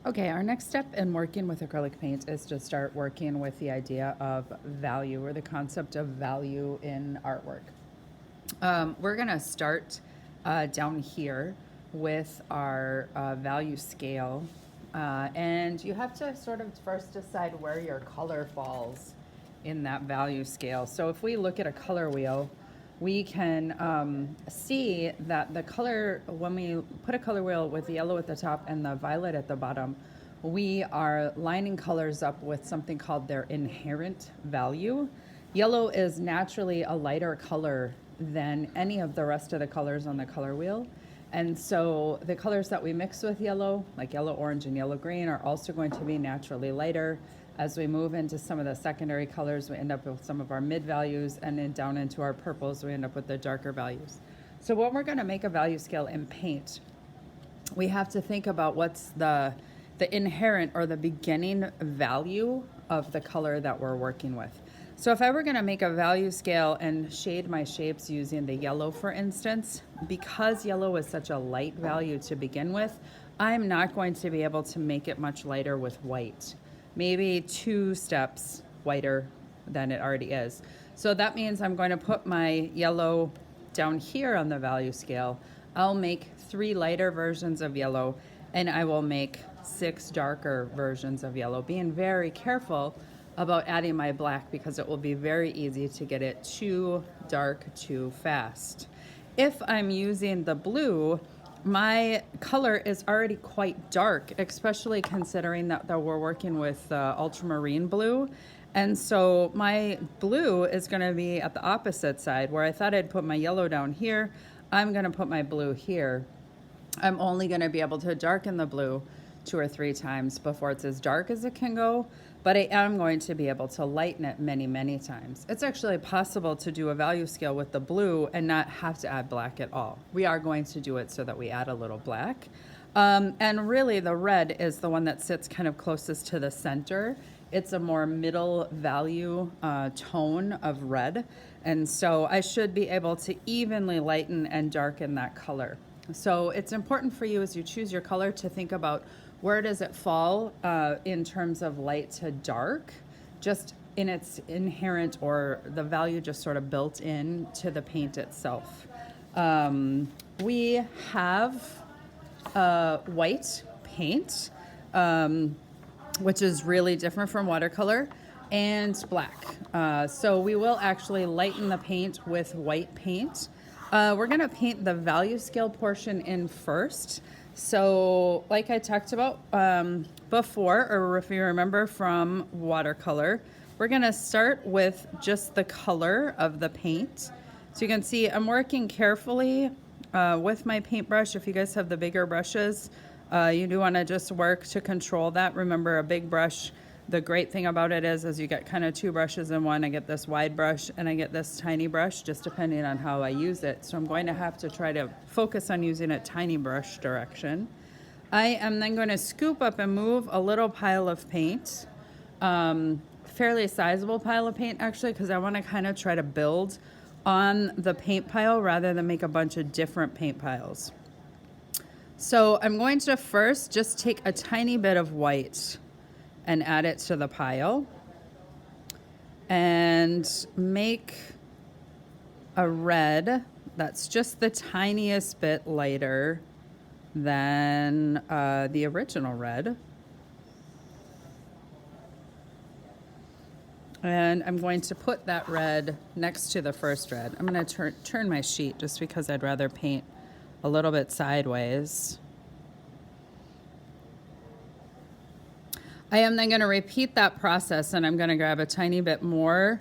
Okay, our next step in working with acrylic paint is to start working with the idea of value or the concept of value in artwork. We're gonna start down here with our value scale. And you have to sort of first decide where your color falls in that value scale. So if we look at a color wheel, we can see that the color, when we put a color wheel with the yellow at the top and the violet at the bottom, we are lining colors up with something called their inherent value. Yellow is naturally a lighter color than any of the rest of the colors on the color wheel. And so the colors that we mix with yellow, like yellow orange and yellow green, are also going to be naturally lighter. As we move into some of the secondary colors, we end up with some of our mid values, and then down into our purples, we end up with the darker values. So when we're going to make a value scale in paint, we have to think about what's the inherent or the beginning value of the color that we're working with. So if I were going to make a value scale and shade my shapes using the yellow, for instance, because yellow is such a light value to begin with, I'm not going to be able to make it much lighter with white. Maybe 2 steps whiter than it already is. So that means I'm going to put my yellow down here on the value scale. I'll make 3 lighter versions of yellow, and I will make 6 darker versions of yellow, being very careful about adding my black because it will be very easy to get it too dark too fast. If I'm using the blue, my color is already quite dark, especially considering that we're working with ultramarine blue. And so my blue is going to be at the opposite side. Where I thought I'd put my yellow down here, I'm going to put my blue here. I'm only going to be able to darken the blue 2 or 3 times before it's as dark as it can go, but I am going to be able to lighten it many, many times. It's actually possible to do a value scale with the blue and not have to add black at all. We are going to do it so that we add a little black. And really the red is the one that sits kind of closest to the center. It's a more middle value tone of red. And so I should be able to evenly lighten and darken that color. So it's important for you as you choose your color to think about where does it fall in terms of light to dark, just in its inherent or the value just sort of built in to the paint itself. We have white paint, which is really different from watercolor, and black. So we will actually lighten the paint with white paint. We're gonna paint the value scale portion in first. So like I talked about before, or if you remember from watercolor, we're gonna start with just the color of the paint. So you can see I'm working carefully with my paintbrush. If you guys have the bigger brushes, you do wanna just work to control that. Remember, a big brush, the great thing about it is you get kind of 2 brushes in one. I get this wide brush and I get this tiny brush, just depending on how I use it. So I'm going to have to try to focus on using a tiny brush direction. I am then going to scoop up and move a little pile of paint, fairly sizable pile of paint actually, because I want to kind of try to build on the paint pile rather than make a bunch of different paint piles. So I'm going to first just take a tiny bit of white and add it to the pile and make a red that's just the tiniest bit lighter than the original red. And I'm going to put that red next to the first red. I'm going to turn my sheet just because I'd rather paint a little bit sideways. I am then going to repeat that process, and I'm going to grab a tiny bit more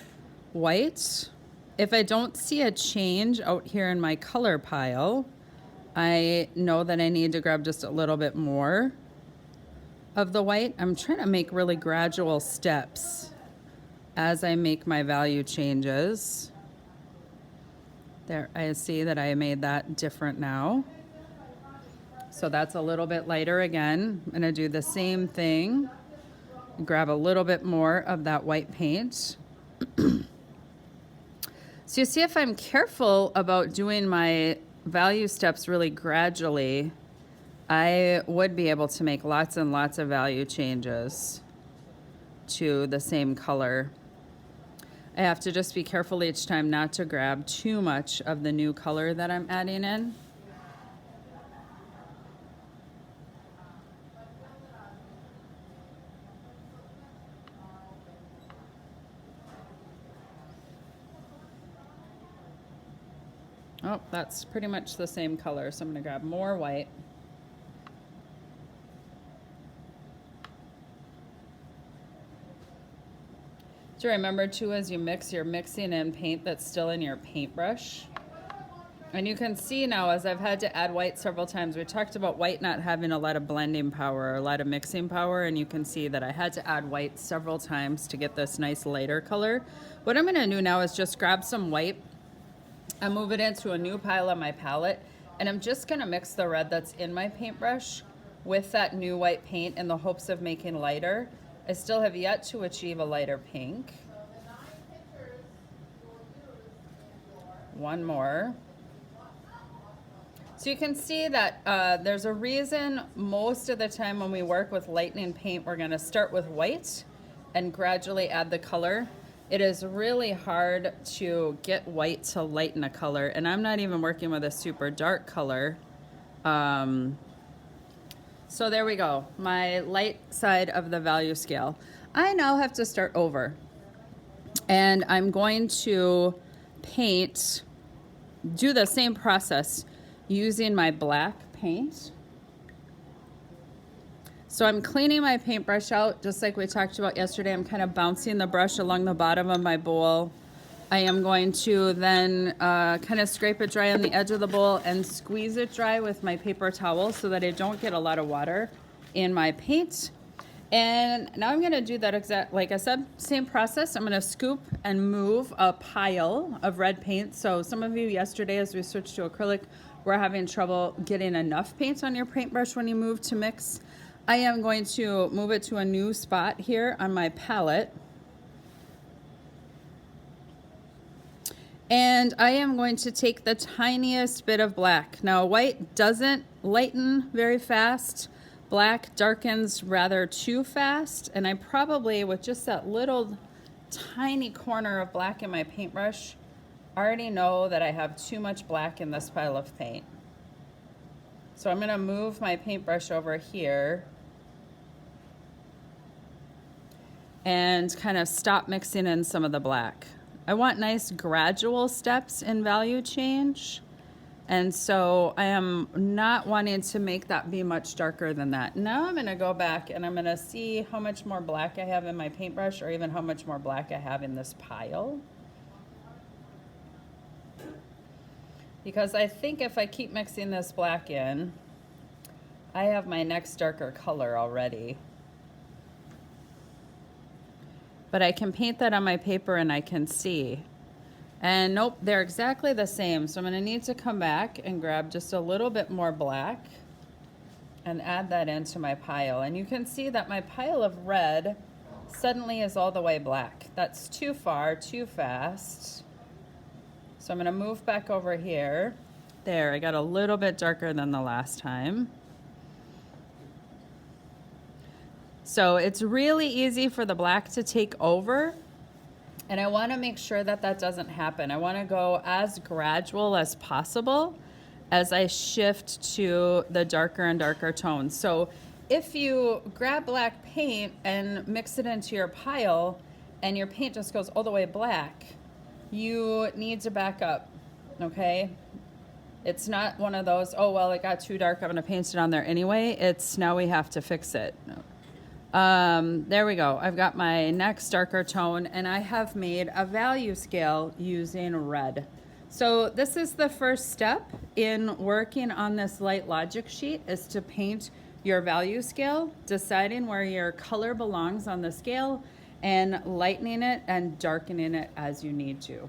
white. If I don't see a change out here in my color pile, I know that I need to grab just a little bit more of the white. I'm trying to make really gradual steps as I make my value changes. There, I see that I made that different now. So that's a little bit lighter again. I'm going to do the same thing. Grab a little bit more of that white paint. So you see, if I'm careful about doing my value steps really gradually, I would be able to make lots and lots of value changes to the same color. I have to just be careful each time not to grab too much of the new color that I'm adding in. Oh, that's pretty much the same color, so I'm going to grab more white. So remember too, as you mix, you're mixing in paint that's still in your paintbrush. And you can see now, as I've had to add white several times, we talked about white not having a lot of blending power or a lot of mixing power, and you can see that I had to add white several times to get this nice lighter color. What I'm gonna do now is just grab some white and move it into a new pile on my palette, and I'm just gonna mix the red that's in my paintbrush with that new white paint in the hopes of making lighter. I still have yet to achieve a lighter pink. One more. So you can see that there's a reason most of the time when we work with lightening paint, we're gonna start with white and gradually add the color. It is really hard to get white to lighten a color, and I'm not even working with a super dark color. So there we go, my light side of the value scale. I now have to start over, and I'm going to paint, do the same process using my black paint. So I'm cleaning my paintbrush out, just like we talked about yesterday. I'm kind of bouncing the brush along the bottom of my bowl. I am going to then kind of scrape it dry on the edge of the bowl and squeeze it dry with my paper towel so that I don't get a lot of water in my paint. And now I'm gonna do that exact, like I said, same process. I'm gonna scoop and move a pile of red paint. So some of you yesterday, as we switched to acrylic, were having trouble getting enough paint on your paintbrush when you move to mix. I am going to move it to a new spot here on my palette. And I am going to take the tiniest bit of black. Now, white doesn't lighten very fast. Black darkens rather too fast. And I probably, with just that little tiny corner of black in my paintbrush, already know that I have too much black in this pile of paint. So I'm gonna move my paintbrush over here and kind of stop mixing in some of the black. I want nice gradual steps in value change. And so I am not wanting to make that be much darker than that. Now I'm gonna go back and I'm gonna see how much more black I have in my paintbrush, or even how much more black I have in this pile. Because I think if I keep mixing this black in, I have my next darker color already. But I can paint that on my paper and I can see. And nope, they're exactly the same. So I'm gonna need to come back and grab just a little bit more black and add that into my pile. And you can see that my pile of red suddenly is all the way black. That's too far, too fast. So I'm gonna move back over here. There, I got a little bit darker than the last time. So it's really easy for the black to take over. And I wanna make sure that that doesn't happen. I wanna go as gradual as possible as I shift to the darker and darker tones. So if you grab black paint and mix it into your pile and your paint just goes all the way black, you need to back up, okay? It's not one of those, oh, well, it got too dark, I'm gonna paint it on there anyway. It's now we have to fix it. There we go. I've got my next darker tone, and I have made a value scale using red. So this is the first step in working on this light logic sheet, is to paint your value scale, deciding where your color belongs on the scale, and lightening it and darkening it as you need to.